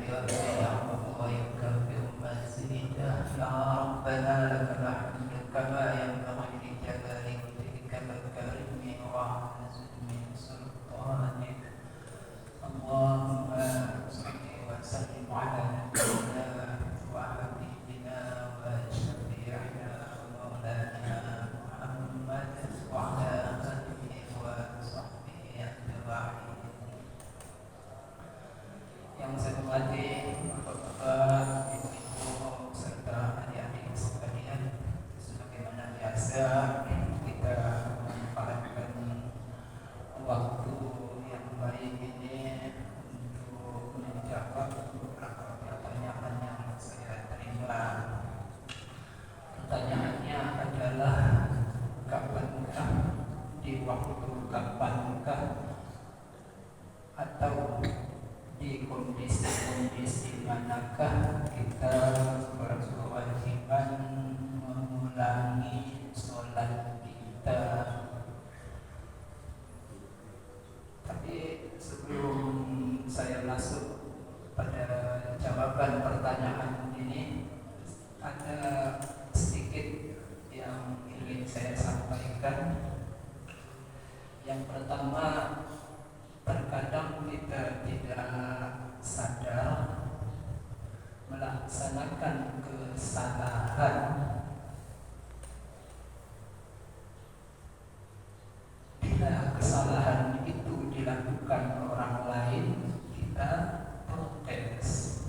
ويرجع ويكفر مزيدا يا ربنا لك الحمد كما ينبغي لجلال وجهك الكريم وعظيم سلطانك اللهم صل وسلم على نبينا وحبيبنا وشفيعنا ومولانا محمد وعلى آله وصحبه أجمعين. Yang saya hormati Bapak, Ibu-ibu serta adik-adik sekalian, sebagaimana biasa kita memanfaatkan waktu yang baik ini untuk menjawab beberapa pertanyaan yang saya terima. Pertanyaannya adalah kapankah, di waktu kapankah, atau di kondisi-kondisi manakah kita berkewajiban mengulangi sholat kita. Tapi sebelum saya masuk pada jawaban pertanyaan ini, ada sedikit yang ingin saya sampaikan. Yang pertama, terkadang kita tidak sadar melaksanakan kesalahan bila kesalahan itu dilakukan orang lain, kita protes.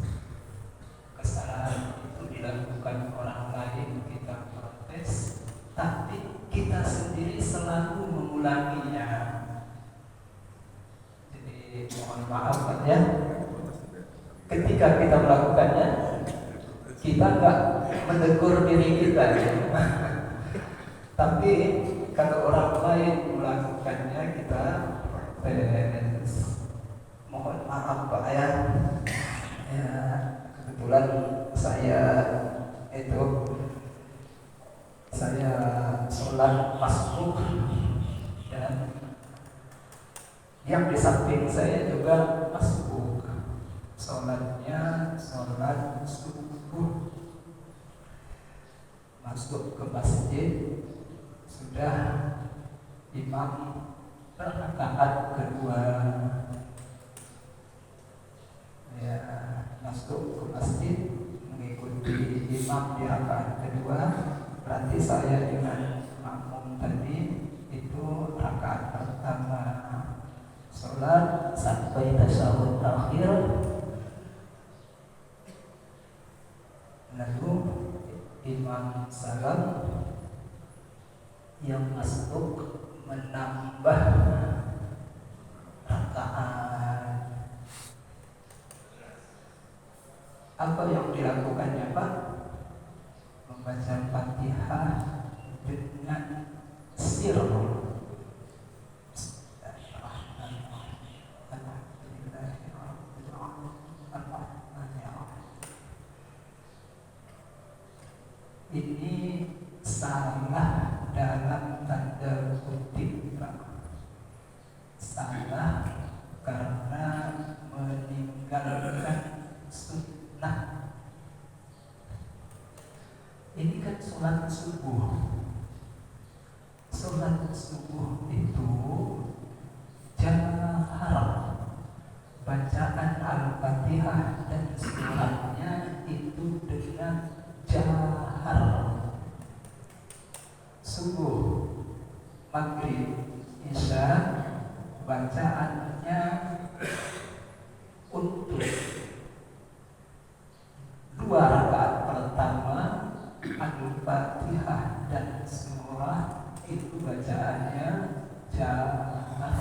Kesalahan itu dilakukan orang lain, kita protes, tapi kita sendiri selalu mengulanginya. Mohon maaf ya, ketika kita melakukannya, kita nggak menegur diri kita ya. Tapi kalau orang lain melakukannya, kita protes. Mohon maaf Pak ya, kebetulan saya sholat masbuk, dan yang di samping saya juga masbuk, sholatnya sholat subuh. Masuk ke masjid, sudah imam rakaat kedua, ya, masuk ke masjid mengikuti imam di rakaat kedua, berarti saya dengan makmum tadi itu rakaat pertama. Sholat sampai tasyahud akhir, lalu imam salam, yang masuk menambah rakaat. Apa yang dilakukannya Pak? Membaca Fatihah dengan sirr. Ini salah dalam tanda kutip Pak. Salah karena meninggalkan sunnah. Ini kan sholat subuh. Sholat subuh itu jahar, bacaan Al-Fatihah dan suratnya itu dengan jahar. Subuh, maghrib, isya, bacaannya untuk 2 rakaat pertama Al-Fatihah dan surah itu bacaannya jahar.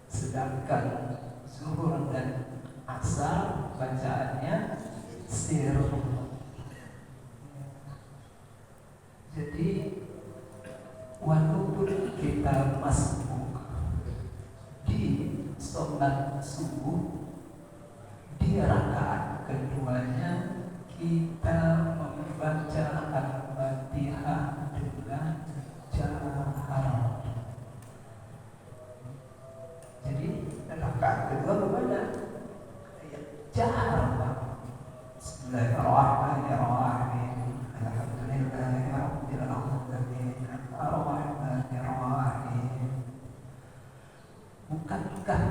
Sedangkan zuhur dan asar bacaannya sirr. Jadi walaupun kita masbuk di sholat subuh, di rakaat keduanya kita membaca Al-Fatihah dengan jahar. Jadi rakaat kedua bagaimana? jahar, Pak. Bismillahirrahmanirrahim. Alhamdulillahirabbil alamin. Arrahmanirrahim. Bukankah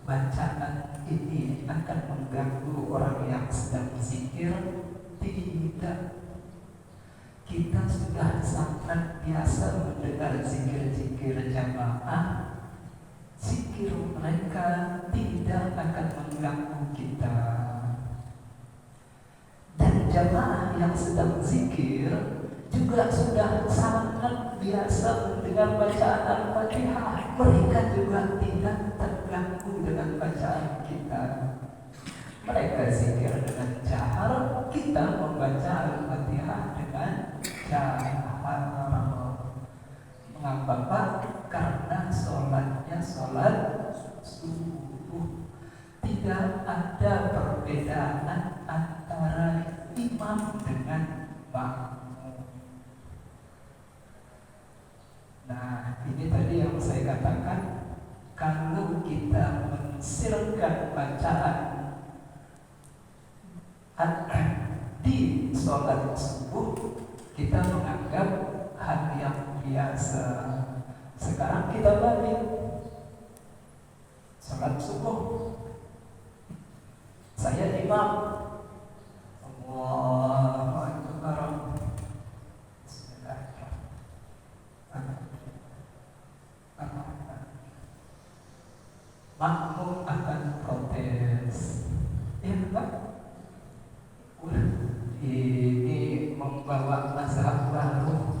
bacaan ini akan mengganggu orang yang sedang zikir? Tidak. Kita sudah sangat biasa mendengar zikir-zikir jamaah. Zikir mereka tidak akan mengganggu kita. Dan jamaah yang sedang zikir juga sudah sangat biasa mendengar bacaan Al-Fatihah. Mereka juga tidak terganggu dengan bacaan kita. Mereka zikir dengan jahar, kita membaca Al-Fatihah dengan jahar. Mengapa, Pak? Karena sholatnya sholat subuh. Tidak ada perbedaan antara imam dengan makmum. Nah, ini tadi yang saya katakan, kalau kita mensirkan bacaan di sholat subuh, kita menganggap hal yang biasa. Sekarang kita balik sholat subuh, saya imam, Allahu Akbar, makmum akan protes. Pak, ini membawa mazhab baru.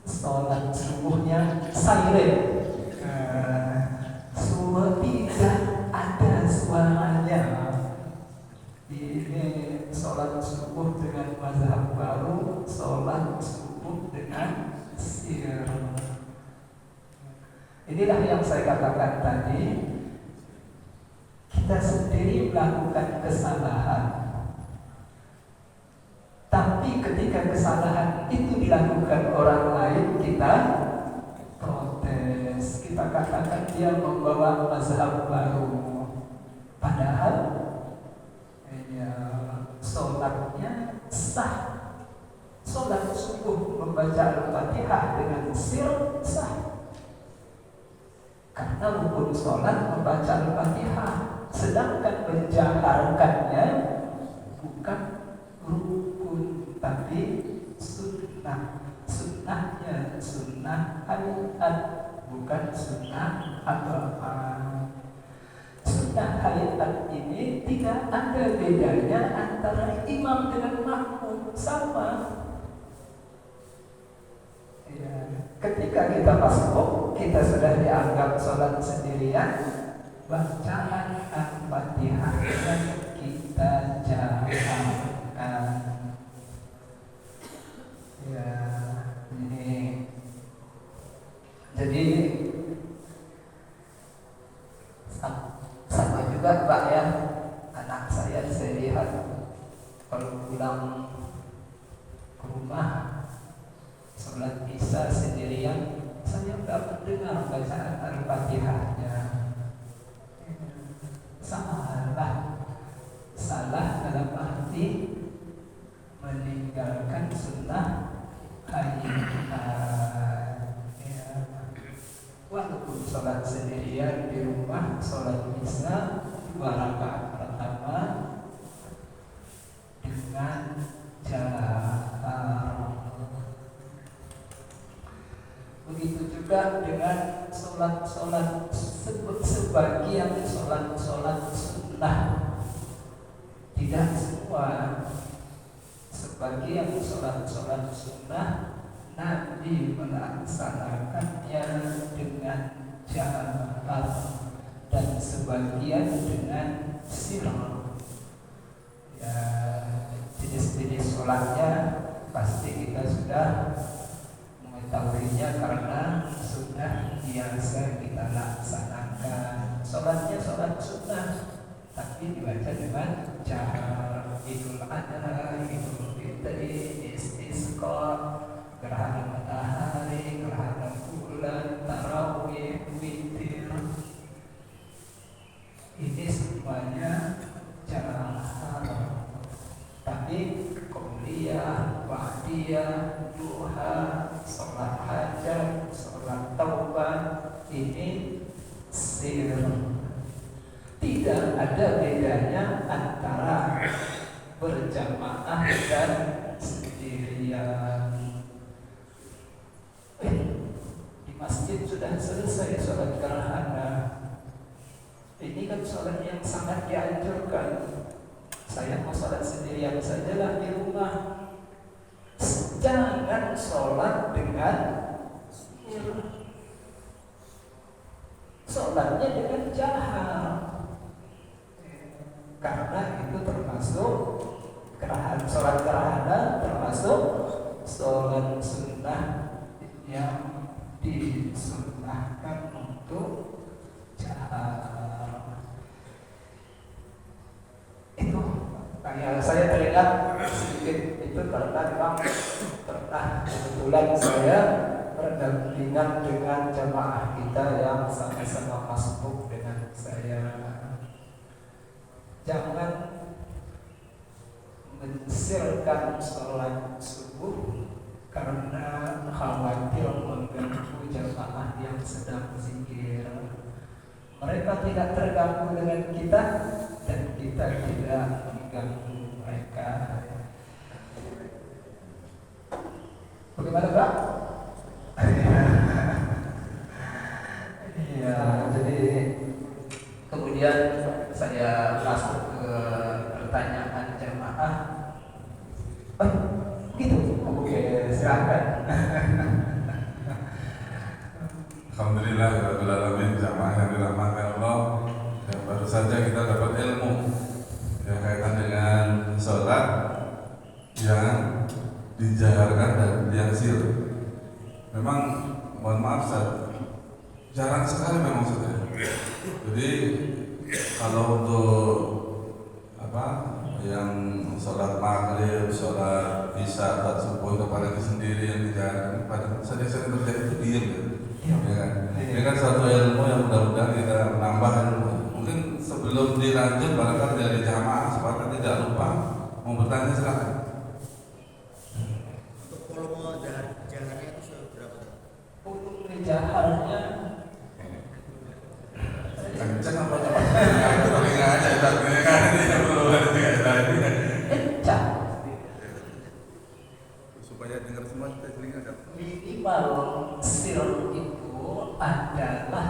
Sholat subuhnya silent, semua tidak ada suaranya. Ini sholat subuh dengan mazhab baru, sholat subuh dengan sir. Inilah yang saya katakan tadi, kita sendiri melakukan kesalahan, tapi ketika kesalahan itu dilakukan orang lain, kita protes. Kita katakan dia membawa mazhab baru, padahal sholatnya sah. Sholat subuh membaca Al-Fatihah dengan sir sah, karena rukun sholat membaca Al-Fatihah. Sedangkan menjaharkannya bukan rukun, tapi sunnah. Sunnahnya sunnah hayat, bukan sunnah apa-apa. Sunnah hayat ini tidak ada bedanya antara imam dengan makmum, sama. Ya. Ketika kita masuk, kita sudah dianggap sholat sendirian. Bacaan Al-Fatihah yang kita jalankan. Ya, ini. Jadi sama juga, Pak, ya. Anak saya lihat kalau pulang ke rumah sholat isya sendirian, saya nggak mendengar bacaan Al-Fatihahnya. Salah dalam arti meninggalkan sunnah hayat. Ya. Walaupun sholat sendirian di rumah, sholat isya 2 rakaat pertama dengan jahar. Begitu juga dengan sholat-sholat, sebagian sholat-sholat sunnah. Tidak semua. Sebagian sholat-sholat sunnah Nabi melaksanakannya dengan jahar, dan sebagian dengan sir. Ya, jenis-jenis sholatnya pasti kita sudah mengetahuinya karena sudah biasa kita laksanakan. Sholatnya sholat sunnah, tapi dibaca dengan jahar. Idul Adha, Idul Fitri, Istisqa, gerhana matahari, gerhana bulan, tarawih, witir, ini semuanya tasbih, duha, sholat hajat, sholat taubat, ini sir. Tidak ada bedanya antara berjamaah dan sendirian. Di masjid sudah selesai sholat gerhana. Ini kan sholat yang sangat dianjurkan. Saya mau sholat sendirian sajalah di rumah. Jangan sholat dengan sholatnya dengan jahar, karena itu termasuk gerhana. Sholat gerhana termasuk sholat sunnah yang disunnahkan untuk jahar. Itu kayak saya teringat sedikit itu karena memang pernah kebetulan saya berdampingan dengan jamaah kita yang sama-sama masbuk dengan saya. Jangan mensirkan sholat subuh karena khawatir mengganggu jamaah yang sedang zikir. Mereka tidak terganggu dengan kita dan kita tidak mengganggu mereka. Bagaimana, Pak? Iya, jadi kemudian saya masuk ke pertanyaan jamaah. Gitu. Oke, silakan. Alhamdulillah, rabbil alamin, jamaah yang dirahmati Allah. Ya, baru saja kita dapat ilmu yang kaitan dengan sholat yang dijaharkan dan yang sir. Memang mohon maaf Ustaz, jarang sekali memang Ustaz. Jadi kalau untuk yang sholat maghrib, sholat isya, sholat subuh kepada itu sendiri yang dijaharkan, pada sering-sering terjadi itu diem ya kan? Ini kan satu ilmu yang mudah-mudahan kita menambah ilmu. Mungkin sebelum dilanjut barangkali dari jamaah supaya tidak lupa mau bertanya silakan. Untuk volume jaharnya itu berapa? Volume jaharnya Kencang apa coba? Itu tapi nggak ada tapi kan ini belum ada kencang. Supaya dengar semua kita telinga kan. Minimal sir itu adalah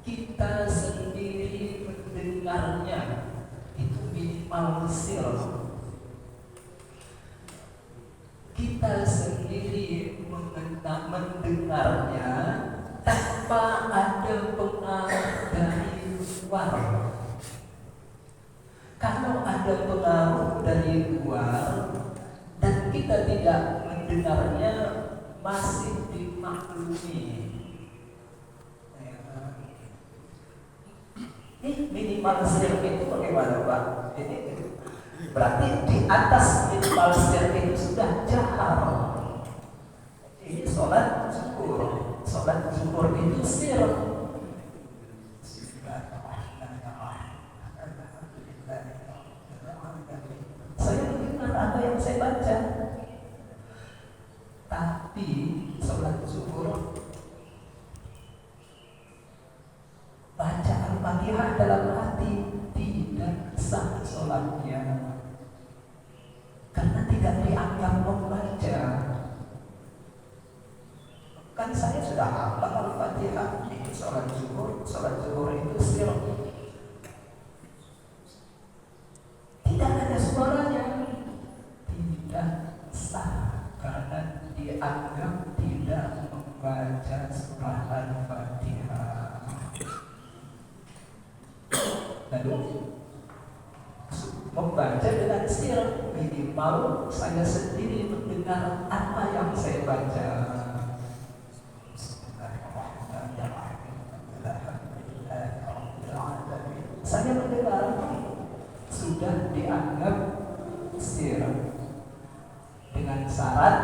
kita sendiri mendengarnya. Itu minimal sir. Kita sendiri mendengarnya tanpa ada pengaruh dari luar. Kalau ada pengaruh dari luar dan kita tidak mendengarnya, masih dimaklumi. Ini minimal sir itu bagaimana, Pak? Ini berarti di atas minimal sir itu sudah jahar. Ini sholat zuhur. Sholat zuhur itu sir. Saya mendengar apa yang saya baca. Tapi sholat zuhur baca Al-Fatihah dalam hati tidak sah sholatnya, karena tidak dianggap membaca. Kan saya sudah hafal Al-Fatihah. Ini sholat zuhur itu sir. Tidak ada suaranya, tidak sah karena dianggap tidak membaca surah Al-Fatihah. Lalu membaca dengan sir, minimal saya sendiri mendengar apa yang saya baca. Saya mendengar sudah dianggap sir, dengan syarat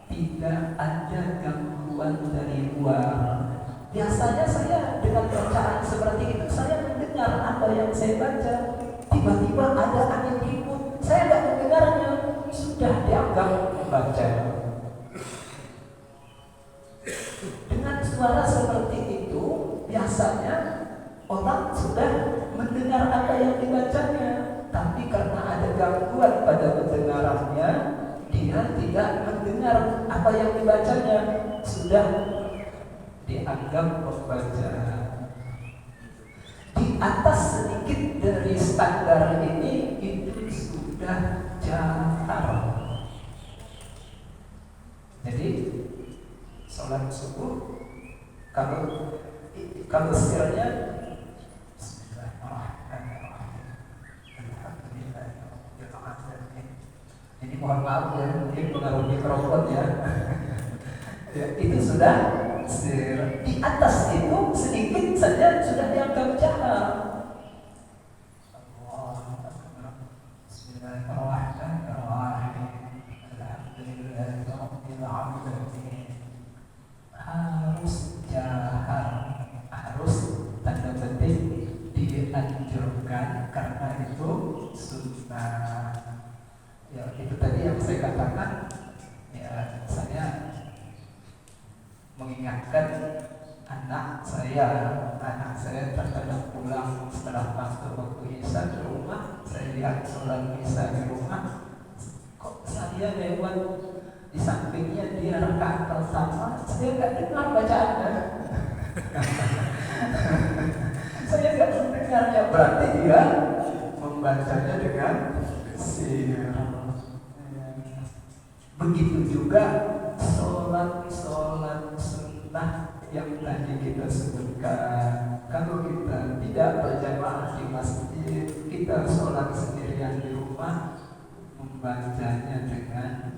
tidak ada gangguan dari luar. Biasanya saya dengan bacaan seperti itu saya mendengar apa yang saya baca. Tiba-tiba ada angin ribut, saya tidak mendengarnya, sudah dianggap membaca. Dengan suara seperti itu, biasanya orang sudah mendengar apa yang dibacanya, tapi karena ada gangguan pada pendengarannya, dia tidak mendengar apa yang dibacanya, sudah dianggap membaca. Di atas sedikit dari standar ini, itu sudah jahar. Jadi sholat subuh kalau sirnya ini mohon maaf ya, mungkin pengaruh mikrofon ya. Ya, itu sudah sir. Di atas itu sedikit saja sudah dianggap jahar. Harus jahar, harus tanda petik dianjurkan karena itu sunnah. Ya itu tadi yang saya katakan. Ya saya mengingatkan anak saya terkadang pulang setelah masuk waktu isya di rumah, saya lihat sholat isya di rumah, kok saya lewat di sampingnya dia rakaat pertama, saya nggak dengar bacaannya. Saya nggak mendengarnya, berarti dia membacanya dengan sir. Begitu juga sholat sunnah yang tadi kita sebutkan. Kalau kita tidak berjamaah di masjid, kita sholat sendirian di rumah, membacanya dengan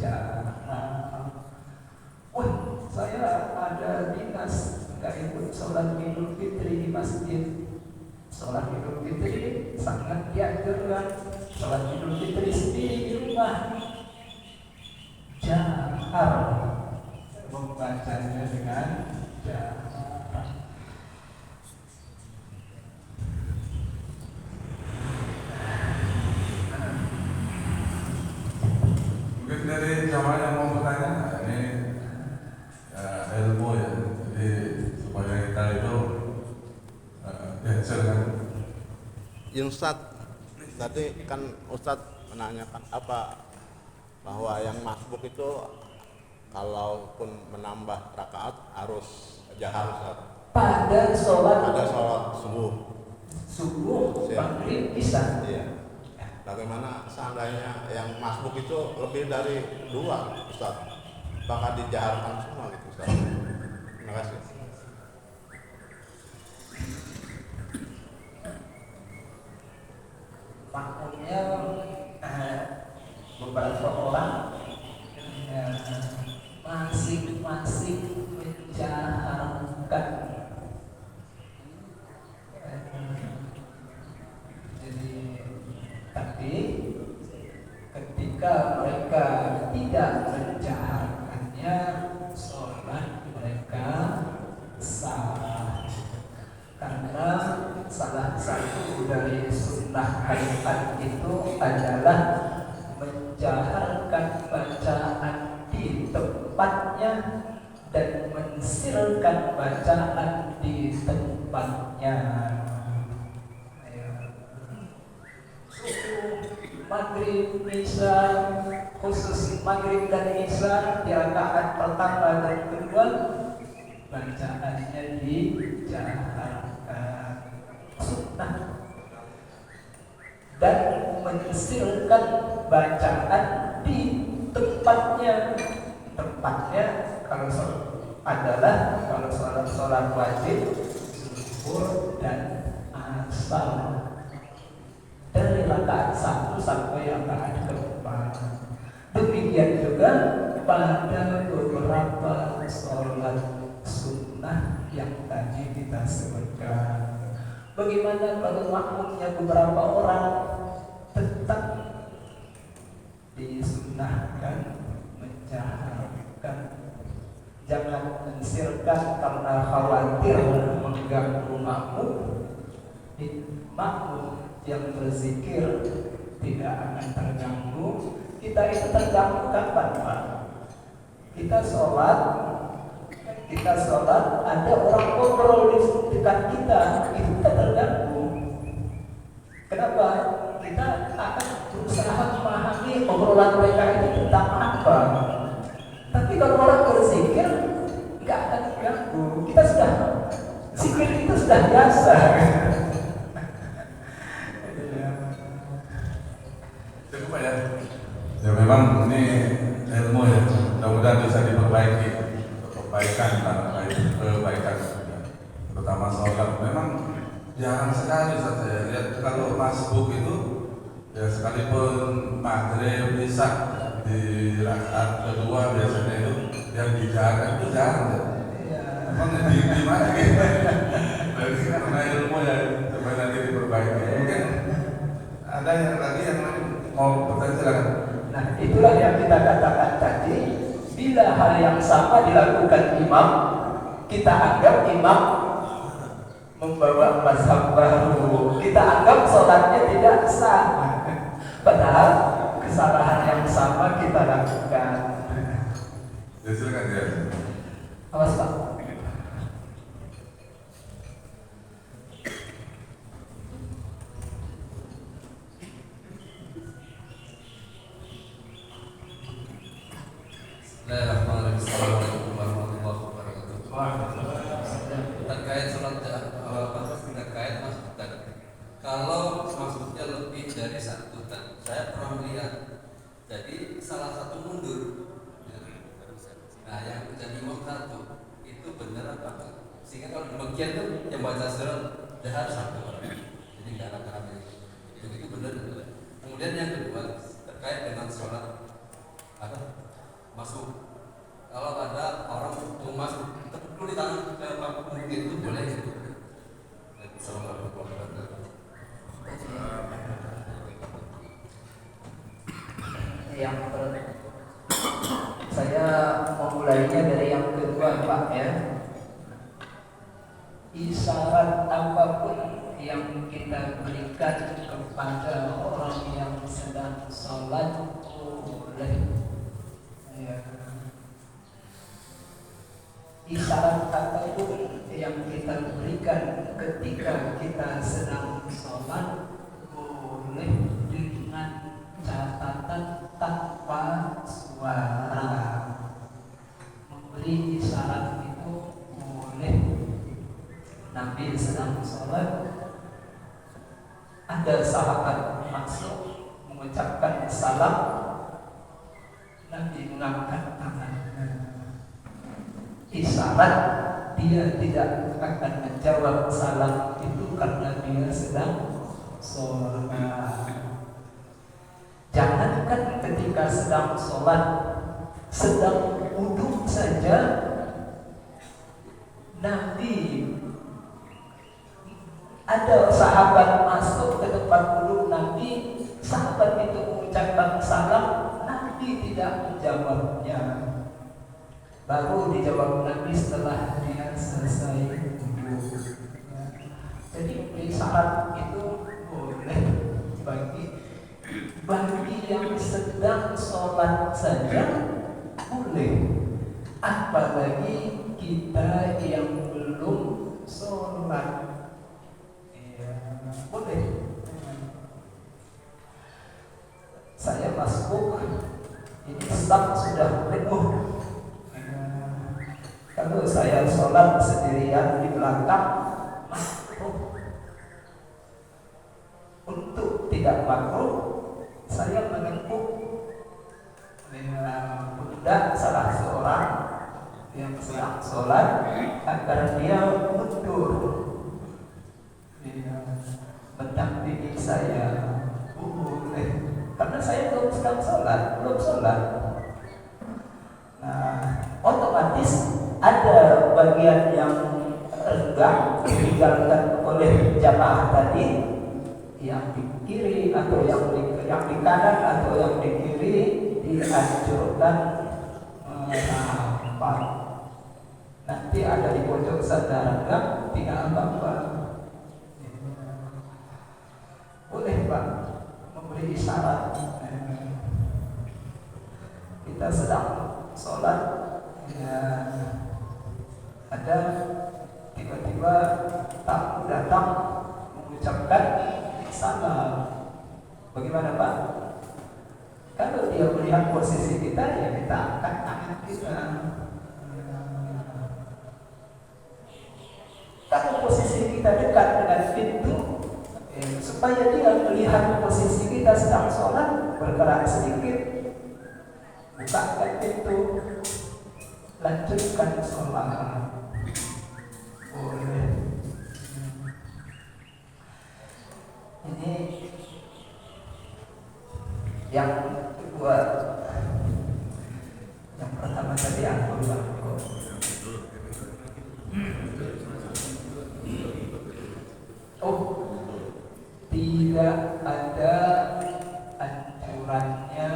jahar. Wah, saya ada dinas, nggak ikut sholat Idul Fitri di masjid. Sholat Idul Fitri sangat dianjurkan. Sholat Idul Fitri sendiri di rumah, jahar, membacanya dengan jahar. Mungkin dari jamaah yang mau bertanya, ini ilmu ya, jadi supaya kita itu ya silakan. Ya Ustadz, tadi kan Ustadz menanyakan apa bahwa yang masbuk itu kalaupun menambah rakaat harus jahar Ustadz. Pada sholat subuh. maghrib bisa. Iya. Bagaimana seandainya yang masbuk itu lebih dari 2 Ustadz? Apakah dijaharkan semua gitu Ustadz? Terima kasih. Makmumnya beberapa orang masing-masing menjaharkan. Jadi tapi ketika mereka tidak menjaharkannya, sholat mereka sah. Karena salah satu dari sunnah hayat itu adalah menjaharkan bacaan di tempatnya dan mensirkan bacaan di tempatnya. Maghrib, isya, khusus maghrib dan isya di rakaat pertama dan kedua, bacaannya dijaharkan sunnah dan mensirkan bacaan di tempatnya. Tempatnya kalau adalah kalau sholat wajib zuhur dan asar dari rakaat 1 sampai rakaat keempat. Demikian juga pada beberapa sholat sunnah yang tadi kita sebutkan. Bagaimana kalau makmumnya beberapa orang? Tetap disunnahkan menjaharkan, jangan mensirkan karena khawatir mengganggu makmum. Makmum yang berzikir tidak akan terganggu, kita itu terganggu kapan, Pak? Kita sholat, ada orang ngobrol di dekat kita, itu kita terganggu. Kenapa? Kita akan berusaha memahami obrolan mereka itu tentang apa. Tapi kalau orang berzikir, nggak akan terganggu. Kita sudah, zikir itu sudah biasa. Cukup ya. Ya memang ini ilmu ya. Mudah-mudahan bisa diperbaiki, perbaikan, terutama sholat. Memang jarang sekali saya lihat kalau masbuk itu ya sekalipun maghrib isya di rakaat kedua biasanya itu yang dijaga itu jarang ya. Emang di mana gitu? Jadi karena ilmu ya coba nanti diperbaiki. Mungkin ada yang lagi yang mau bertanya silakan. Nah, itulah yang kita katakan tadi. Bila hal yang sama dilakukan imam, kita anggap imam membawa mazhab baru. Kita anggap sholatnya tidak sah. Padahal kesalahan yang sama kita lakukan. Ya silakan ya. Awas Pak. Assalamualaikum warahmatullahi wabarakatuh. Terkait sholat terkait Mas Ustaz, kalau maksudnya lebih dari satu, saya pernah melihat. Jadi salah satu mundur. Nah, yang jadi imam satu itu benar apa enggak? Sehingga kalau demikian tuh yang baca surat dahar satu orang. Jadi nggak rame-rame. Itu benar. Kemudian yang kedua terkait dengan sholat masuk. Kalau ada orang mau masuk, perlu di tangan ke mungkin itu boleh gitu. Assalamualaikum warahmatullahi wabarakatuh. Saya memulainya dari yang kedua Pak ya. Isyarat apapun yang kita berikan kepada orang yang sedang sholat boleh. Isyarat apapun yang kita berikan ketika kita sedang sholat boleh dengan catatan tanpa suara. Memberi isyarat itu boleh. Nabi sedang sholat, ada sahabat masuk mengucapkan salam, Nabi mengangkat tangannya. Isyarat dia tidak akan menjawab salam itu karena dia sedang sholat. Jangankan ketika sedang sholat, sedang wudhu saja, Nabi ada sahabat masuk ke tempat wudhu Nabi, sahabat itu mengucapkan salam, Nabi tidak menjawabnya. Baru dijawab Nabi setelah dia selesai wudhu. Jadi isyarat itu boleh bagi yang sedang sholat saja boleh, apalagi kita yang belum sholat boleh. Saya masuk, ini saf sudah penuh. Kalau saya sholat sendirian di belakang, makruh. Untuk tidak makruh, saya menempuh pundak salah seorang yang sedang sholat agar dia mundur, mendampingi saya. Boleh, karena saya belum sedang sholat, Nah, otomatis ada bagian yang renggang ditinggalkan oleh jamaah tadi, yang di kiri atau yang di kanan atau yang di kiri dianjurkan apa? Nanti ada di pojok sana renggang, tidak apa-apa. Boleh Pak memberi isyarat. kita sedang sholat, ya, ada tiba-tiba tamu datang mengucapkan salam. Bagaimana Pak? Kalau dia melihat posisi kita, ya kita angkat tangan kita. Kalau posisi kita dekat dengan pintu, supaya dia melihat posisi kita sedang sholat, bergerak sedikit, bukakan pintu, lanjutkan sholat. Boleh. Ini yang kedua. Yang pertama tadi aku bilang tidak ada anjurannya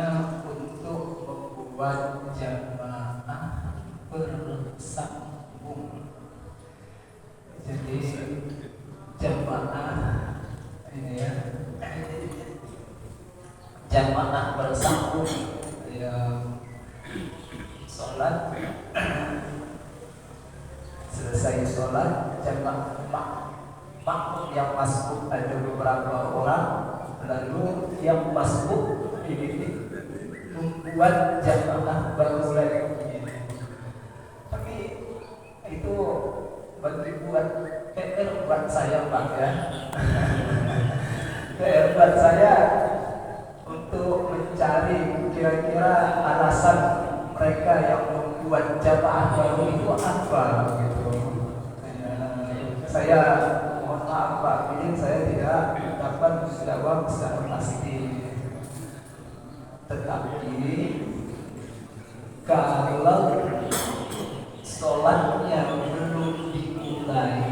untuk membuat jamaah bersambung. Jadi jamaah ini ya, jamaah bersambung yang sholat, selesai sholat jamaah makmum yang masuk ada beberapa orang, lalu yang masuk ini membuat jamaah baru lagi. Tapi itu buat PR buat saya Pak ya. PR buat saya untuk mencari kira-kira alasan mereka yang membuat jamaah baru itu apa gitu. Saya mohon maaf Pak, ini saya tidak dapat menjawab secara pasti. Tetapi kalau sholatnya belum dimulai,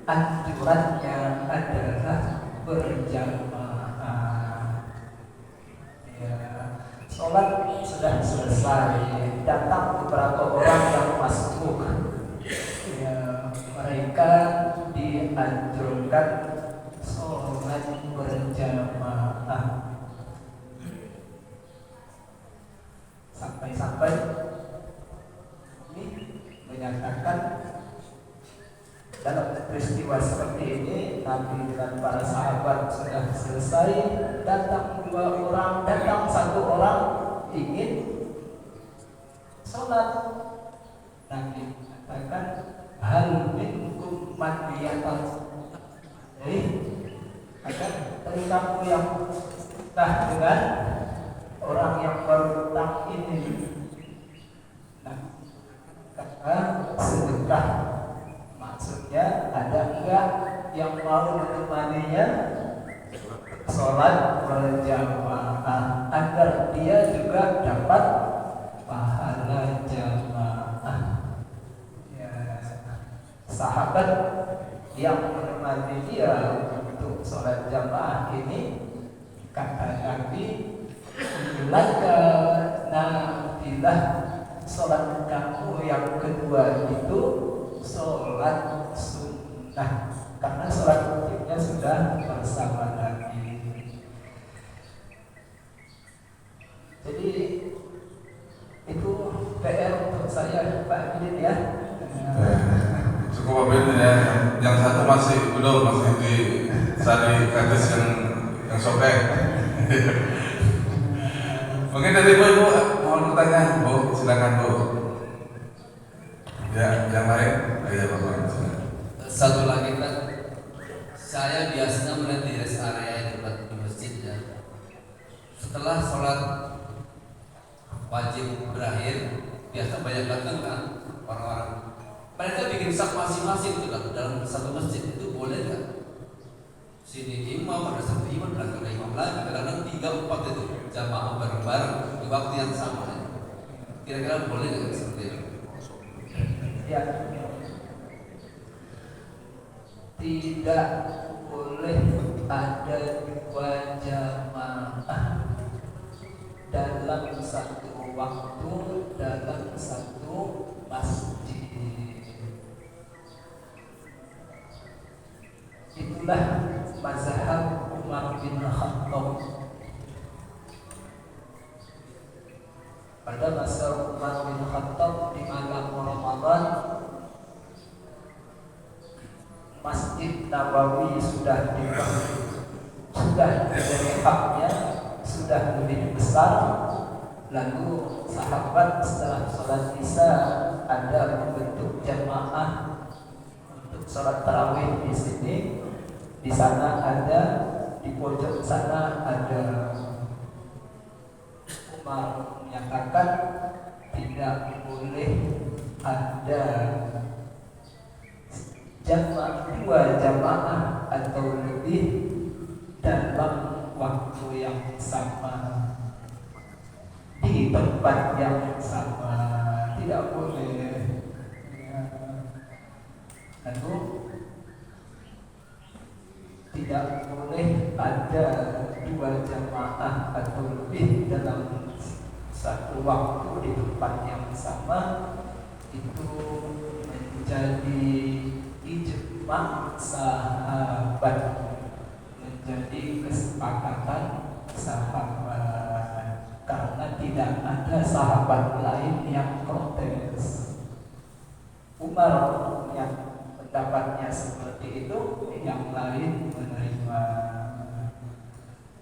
anjurannya adalah berjamaah. Ya, sholat sudah selesai, datang beberapa orang yang masuk. Ya, mereka dianjurkan sholat berjamaah. Sampai-sampai ini menyatakan dalam peristiwa seperti ini Nabi dan para sahabat sudah selesai, datang dua orang, datang satu orang ingin sholat. Nabi katakan hal minkum man yatas. Jadi akan dari kamu yang dah dengan orang yang baru datang ini, nah, kata sedekah, maksudnya ada enggak yang mau menemaninya sholat berjamaah agar dia juga dapat pahala jamaah. Ya, sahabat yang menemani dia untuk sholat jamaah ini, kata Nabi, laka nafilah, sholat kamu yang kedua itu sholat sunnah, karena sholat wajibnya sudah bersama Nabi. Jadi itu PR untuk saya Pak Bidin ya. Cukup Abin ya, yang satu masih belum, masih dicari gadis yang sokeh. Mungkin dari ibu mohon bertanya, Bu, silakan Bu. Ya, yang lain, ya Bapak. Satu lagi kan, saya biasanya melihat di rest area di masjid ya. Setelah sholat wajib berakhir, biasa banyak datang kan orang-orang. Mereka bikin saf masing-masing itu kan dalam satu masjid, itu boleh nggak? Sini imam, ada satu imam, dan ada imam lagi, kadang-kadang 3-4 itu jamaah bareng-bareng di waktu yang sama. Kira-kira boleh nggak seperti itu? Ya, tidak boleh ada dua jamaah dalam satu waktu dalam satu masjid. Itulah mazhab Umar bin Khattab. pada masa Umar bin Khattab di malam Ramadan, Masjid Nabawi sudah dari haknya sudah lebih besar. Lalu sahabat setelah sholat isya ada membentuk jamaah untuk sholat tarawih di sini. Di sana ada, di pojok sana ada. Umar menyatakan tidak boleh ada dua jamaah atau lebih dalam waktu yang sama di tempat yang sama, tidak boleh. Lalu tidak boleh ada dua jamaah atau lebih dalam satu waktu di tempat yang sama. Itu menjadi ijma' sahabat, menjadi kesepakatan sahabat, karena tidak ada sahabat lain yang protes. Umar yang pendapatnya seperti itu, yang lain menerima.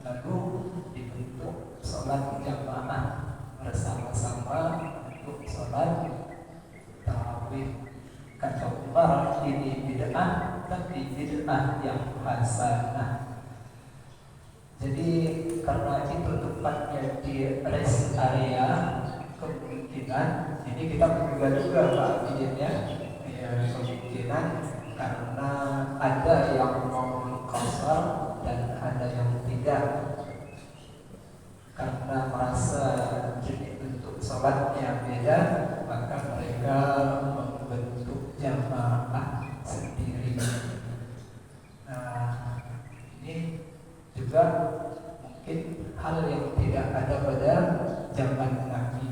Lalu dibentuk sholat jamaah bersama-sama untuk sholat tarawih. Kata Umar, ini bid'ah, tapi bid'ah yang hasanah. Jadi karena itu tempatnya di rest area, kemungkinan ini kita menduga juga Pak Idinnya, ya, kemungkinan karena ada yang mau mengkosor dan ada yang tidak, karena merasa jenis bentuk sholatnya beda, maka mereka membentuk jamaah sendiri. Nah, ini juga mungkin hal yang tidak ada pada zaman Nabi.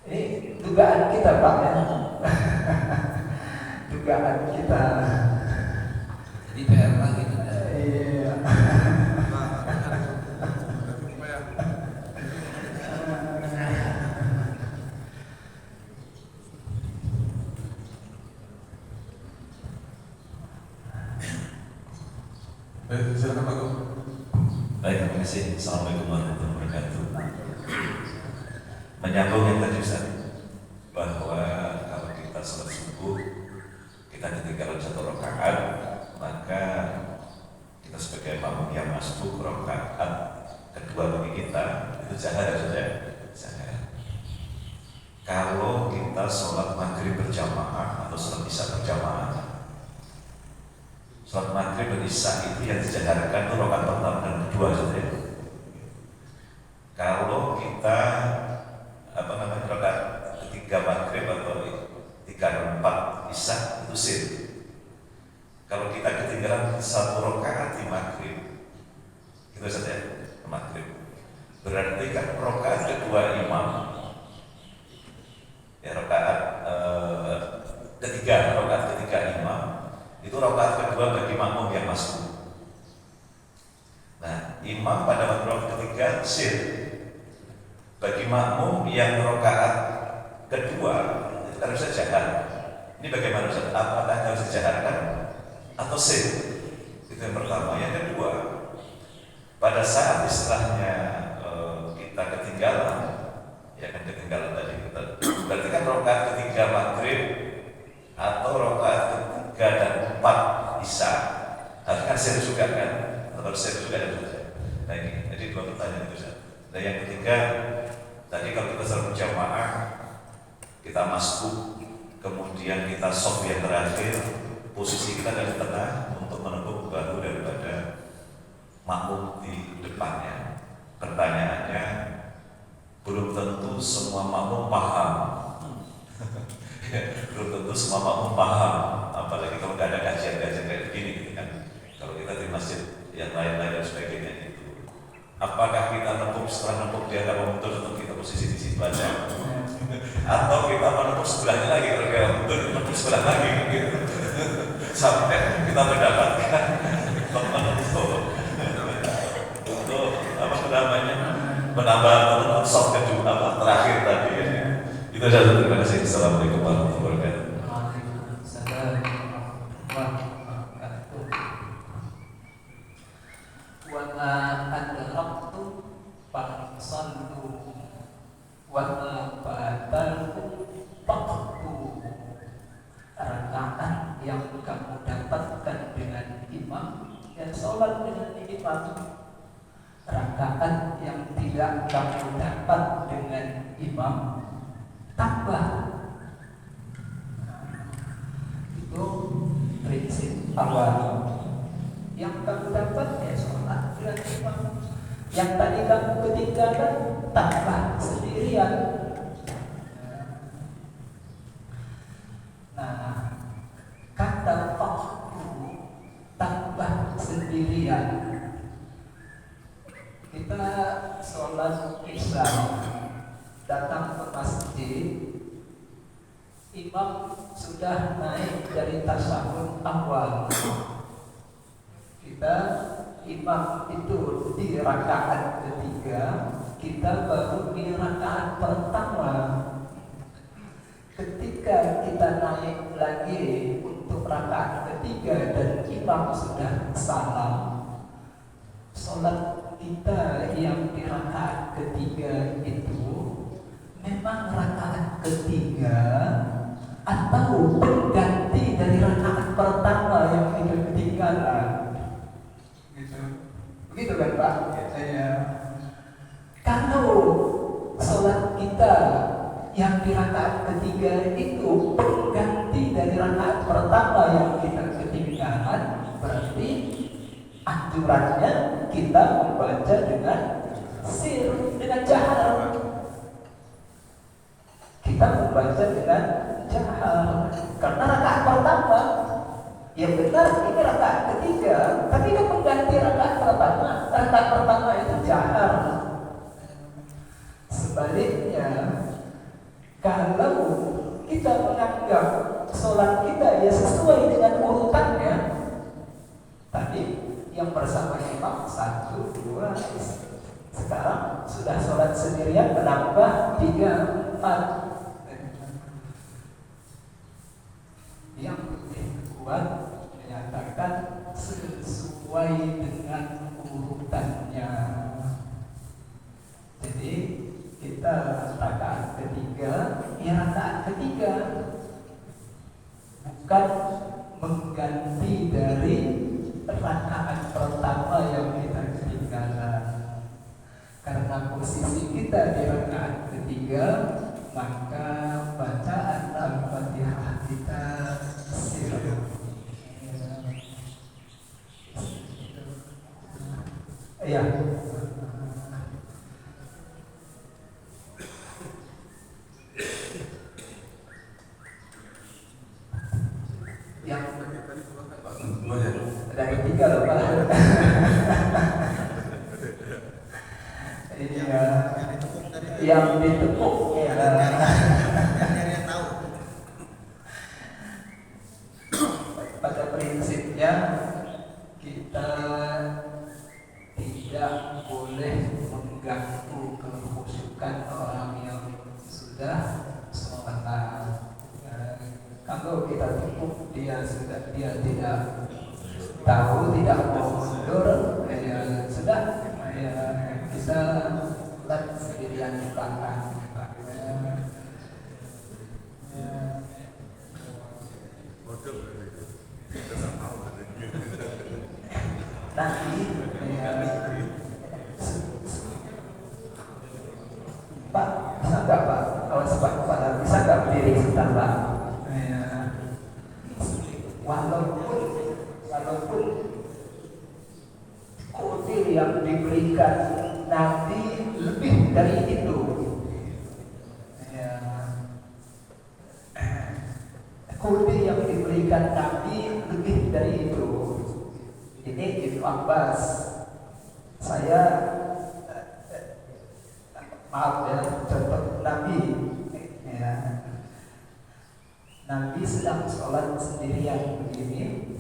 Ini dugaan kita Pak ya. Dugaan kita. Jadi PR lagi kita. Iya. Silakan Pak Gub. Baik, terima kasih. Assalamualaikum warahmatullahi wabarakatuh. Menyambung yang tadi Ustaz, bahwa kalau kita sholat subuh kita ketinggalan 1 rakaat, maka kita sebagai makmum yang masuk rakaat kedua bagi kita itu jahar saja. Kalau kita sholat maghrib berjamaah atau sholat isya berjamaah, sholat maghrib dan isya itu yang dijaharkan itu rakaat pertama dan kedua saja. Kalau kita rakaat ketiga maghrib atau 3 dan 4 isya itu sir. Kalau kita ketinggalan 1 rakaat di maghrib, itu saja maghrib. Berarti kan rakaat kedua imam, ya rakaat ketiga imam itu rakaat kedua bagi makmum yang masuk. Nah, imam pada rakaat ketiga sir. Bagi makmum yang rakaat kedua itu harus jahat. Ini bagaimana Ustaz? Apakah harus dijaharkan atau sir? Itu yang pertama. Yang kedua, pada saat istilahnya kita ketinggalan, ya kan ketinggalan tadi kita, berarti kan rakaat ketiga maghrib atau rakaat ketiga dan 4 isya harus kan sir juga kan, atau sir juga dan saja. Nah ini, jadi 2 pertanyaan itu Ustaz. Dan yang ketiga, tadi kalau kita sholat berjamaah, kita masuk, kemudian kita soft yang terakhir, posisi kita dari tengah untuk menepuk bahu daripada makmum di depannya. Pertanyaannya, belum tentu semua makmum paham. Belum tentu semua makmum paham, apalagi kalau nggak ada kajian-kajian kayak begini gitu kan. Kalau kita di masjid yang lain-lain dan sebagainya itu, apakah kita nepuk, setelah nepuk dia nggak mau betul tetap kita posisi di situ aja, atau kita menepuk sebelahnya lagi, kalau dia betul menepuk sebelah lagi gitu, sampai kita mendapatkan teman untuk apa namanya menambah soft kedua, apa Itu saja, terima kasih. Assalamualaikum warahmatullahi wabarakatuh. Waalaikumsalam warahmatullahi wabarakatuh. Wa ma adraktum faqsallu wa ma fatakum faqdu. Rakaat yang kamu dapatkan dengan imam, ya sholat dengan imam. Rakaat yang tidak kamu dapat dengan imam, tambah. Itu prinsip awal. Yang kamu dapat ya sholat dengan imam. Yang tadi kamu ketinggalan, tambah sendirian. Nah, kata fakku tambah sendirian. Kita sholat isya, datang ke masjid, imam sudah naik dari tasyahud awal. Kita imam itu di rakaat ketiga, kita baru di rakaat pertama. Ketika kita naik lagi untuk rakaat ketiga dan imam sudah salam, sholat kita yang di rakaat ketiga itu memang rakaat ketiga atau pengganti dari rakaat pertama yang itu ketinggalan. Begitu kan Pak? Ya. Kalau sholat kita yang di rakaat ketiga itu pengganti dari rakaat pertama yang kita ketinggalan, berarti anjurannya kita membaca dengan sir, dengan jahar. Kita membaca dengan jahar karena rakaat pertama, ya benar ini rakaat ketiga, tapi itu pengganti rakaat pertama. Rakaat pertama itu jahar. Sebaliknya, kalau kita menganggap sholat kita ya sesuai dengan urutannya, tadi yang bersama imam 1, 2, sekarang sudah sholat sendirian menambah 3, 4. Yang lebih kuat menyatakan sesuai dengan urutannya. Jadi kita rakaat ketiga, ya rakaat ketiga, bukan mengganti dari rakaat pertama yang kita ketinggalan. Karena posisi kita di rakaat ketiga, maka bacaan Al-Fatihah kita sirah. Ya. Yang dari 3 loh Pak. Iya. Yang ditekuk ya. Yang tahu. Pada prinsipnya kita tidak boleh mengganggu kekhusyukan orang yang sudah sholat. Kalau kita tekuk dia tidak tahu, tidak mau mundur, ya sudah, ya kita sholat sendirian di belakang. Nanti Pak, bisa nggak Pak? Awas Pak, bisa nggak berdiri sebentar Pak? Walaupun kodir yang diberikan Nabi lebih dari itu, kodir yang diberikan Nabi lebih dari itu. Ini Ibnu Abbas, saya maaf ya, contoh Nabi ya. Nabi sedang sholat sendirian begini,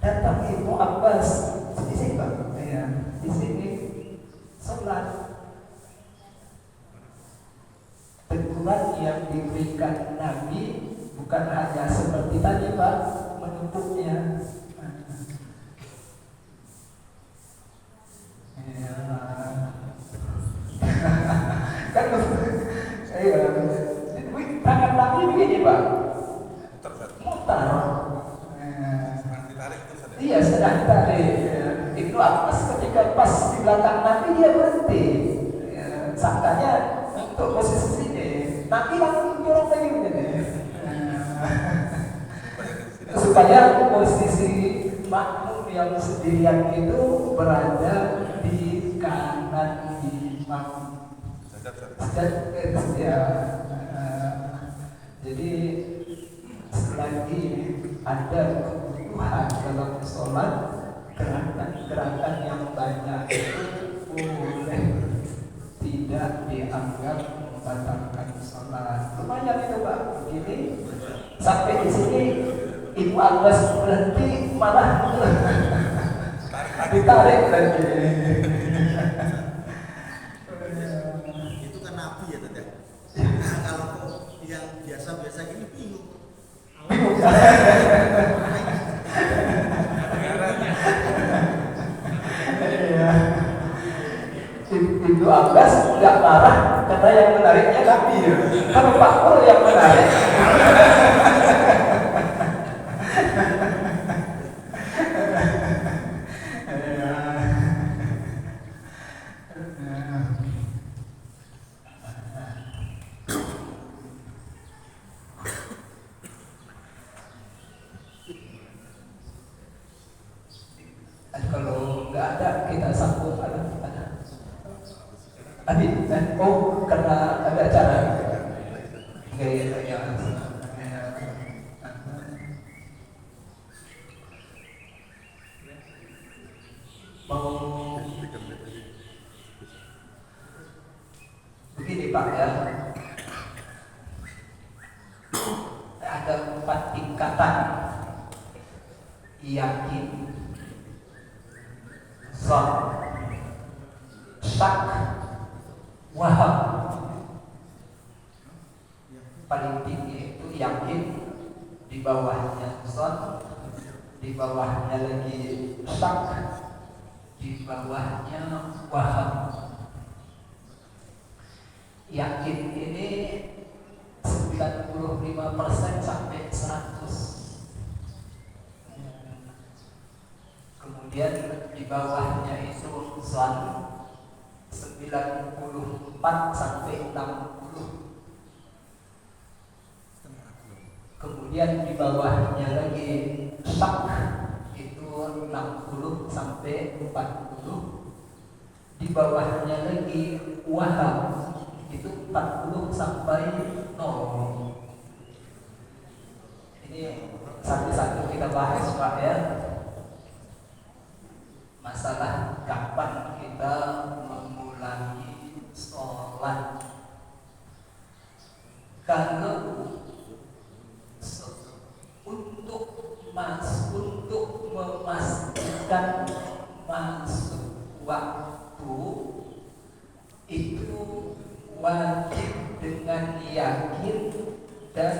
datang Ibnu Abbas di sini Pak, ya, di sini sholat. Teguran yang Nabi bukan hanya seperti tadi Pak, menumpuknya. Kan tangan Nabi begini Pak, mutar. Iya, sedang ditarik. Ibnu Abbas ketika pas di belakang Nabi dia berhenti. Sangkanya untuk posisi sini. Nabi langsung dorong lagi begini. Supaya posisi makmum yang sendirian itu berada di kanan imam. Ya. Jadi selagi ada kebutuhan dalam sholat, gerakan-gerakan yang banyak itu boleh tidak dianggap membatalkan sholat. Lumayan itu Pak, begini sampai di sini Ibu Abbas berhenti malah ditarik lagi. Itu kan Nabi ya Tete. Nah, kalau yang biasa-biasa gini bingung. Bingung. Ibu Abbas nggak marah karena yang menariknya Nabi. Kalau Pak Pur yang menarik. Kalau nggak ada kita sambung ada. Adi, oh karena ada acara. Ya. Mau begini Pak ya. Ada 4 tingkatan. Yakin, zon, syak, waham. Paling tinggi itu yakin, di bawahnya zon, di bawahnya lagi syak, di bawahnya waham. Yakin ini 95% sampai 100. Kemudian di bawahnya itu zon 94 sampai 60. Kemudian di bawahnya lagi syak itu 60 sampai 40. Di bawahnya lagi waham itu 40 sampai 0. Ini satu-satu kita bahas Pak ya. Masalah kapan kita memulai sholat. Kalau untuk memastikan masuk waktu itu wajib dengan yakin dan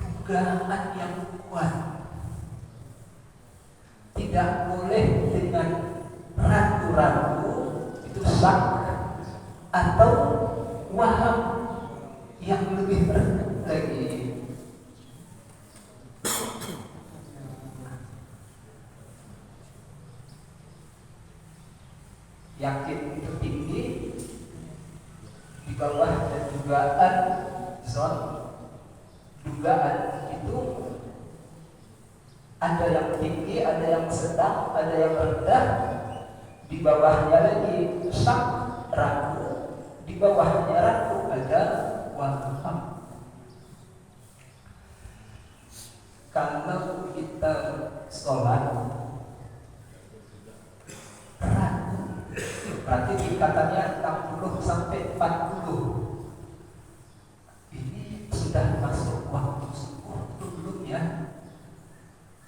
dugaan yang kuat. Tidak boleh dengan ragu-ragu, itu syak atau waham yang lebih rendah lagi. Yakin itu tinggi, di bawah dan dugaan zon. Dugaan itu ada yang tinggi, ada yang sedang, ada yang rendah. Di bawahnya lagi syak, ragu. Di bawahnya ragu ada waham. Kalau kita sholat ragu, berarti tingkatannya 60 sampai 40. Ini sudah masuk waktu subuh belum ya?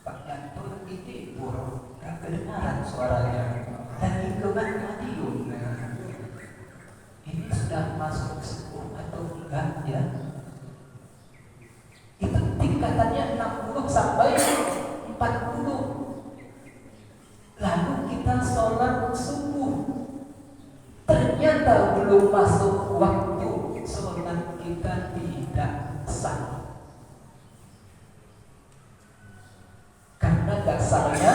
Pak Yanto ini buruk, gak kedengaran suaranya. Tadi ke Madiun. Ini sudah masuk subuh atau enggak ya? ternyata belum masuk waktu, sholat kita tidak sah. Karena dasarnya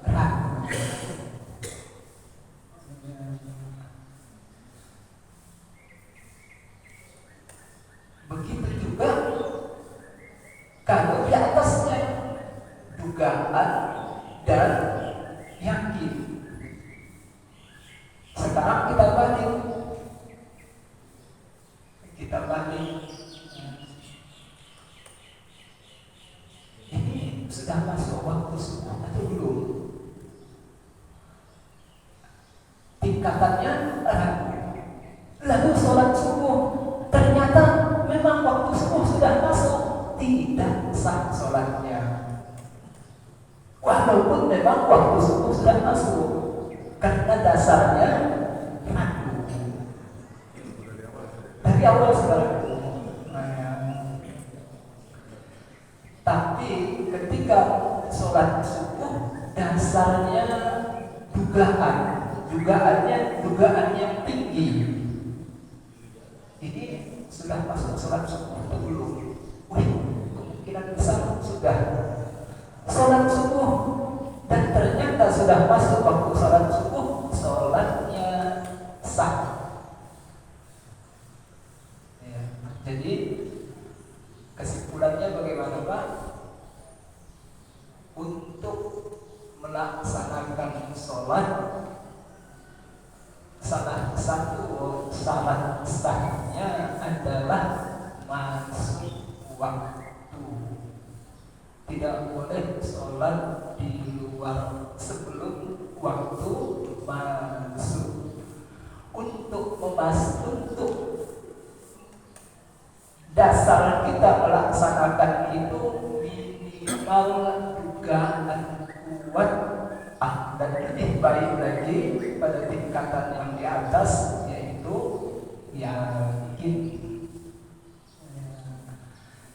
ragu. Begitu juga kalau di atasnya dugaan dan yakin. Sekarang kita balik. Ini sudah masuk waktu subuh atau belum? Tingkatannya ragu. Lalu sholat subuh, ternyata memang waktu subuh sudah masuk, tidak sah sholatnya. Walaupun memang waktu subuh sudah masuk, karena dasarnya ragu. Dari awal sudah ragu. Tapi ketika sholat subuh, dasarnya dugaan yang tinggi. Ini sudah masuk sholat subuh atau belum? Kemungkinan besar sudah sholat subuh, dan ternyata sudah masuk waktu sholat subuh, sholatnya sah. Ya, jadi kesimpulannya bagaimana, Pak? Untuk melaksanakan sholat, salah satu syarat sahnya adalah masuk waktu. Tidak boleh sholat di luar sebelum waktu masuk. Untuk dasar kita melaksanakan itu minimal dugaan kuat, dan lebih baik lagi pada tingkatan yang di atas, yaitu yakin.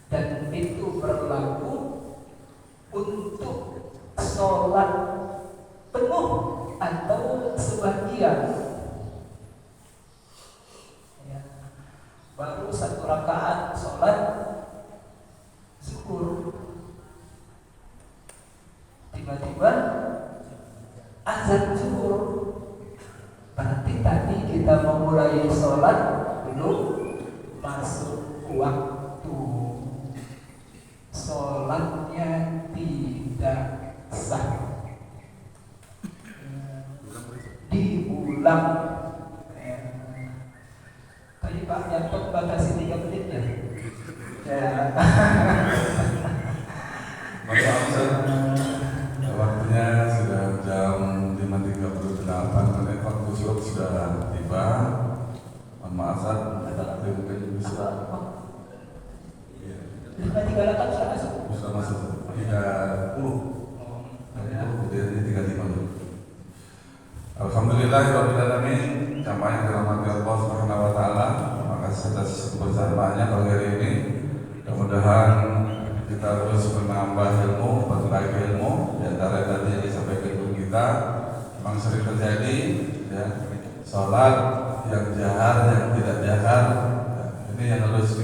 Dan itu berlaku untuk sholat penuh atau sebagian. Baru satu rakaat sholat zuhur, tiba-tiba azan zuhur, berarti tadi kita memulai sholat belum masuk waktu, sholatnya tidak sah. Diulang. Tadi Pak Yanto batasi 3 menit ya. Waktunya sudah jam 5.38 menit, waktu subuh sudah tiba. Mohon maaf, mungkin bisa. 5.38 sudah masuk. Sudah masuk 30. Jadi 35. Alhamdulillahirrahmanirrahim. Jamaah yang dirahmati Allah Subhanahu wa taala, terima kasih atas kebersamaannya pagi hari ini. Mudah-mudahan kita terus menambah ilmu, berbagi ilmu. Di antara tadi yang disampaikan guru kita, memang sering terjadi ya, sholat yang jahar, yang tidak jahar. Ini yang harus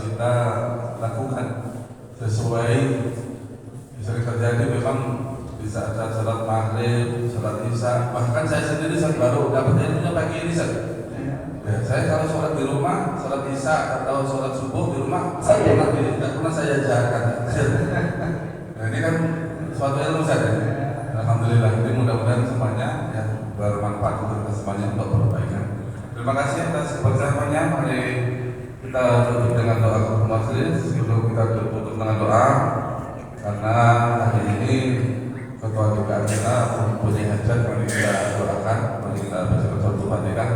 kita lakukan sesuai. Sering terjadi memang di saat sholat maghrib, sholat isya, bahkan saya sendiri saat baru dapat ilmunya pagi ini ya, saya kalau sholat di rumah, sholat isya atau sholat subuh di rumah, tidak pernah saya ajarkan. Nah, ini kan suatu ilmu saja. Alhamdulillah, ini mudah-mudahan semuanya ya, bermanfaat untuk kita semuanya untuk perbaikan. Terima kasih atas kebersamaannya. Mari kita tutup dengan doa kepada majelis. Sebelum kita tutup dengan doa, karena hari ini ketua DPR kita mempunyai hajat, mari kita doakan, mari kita baca satu Fatihah.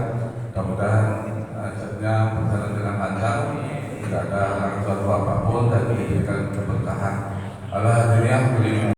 Mudah-mudahan hajatnya berjalan dengan lancar, tidak ada halangan suatu apapun, dan diberikan keberkahan. Allah dunia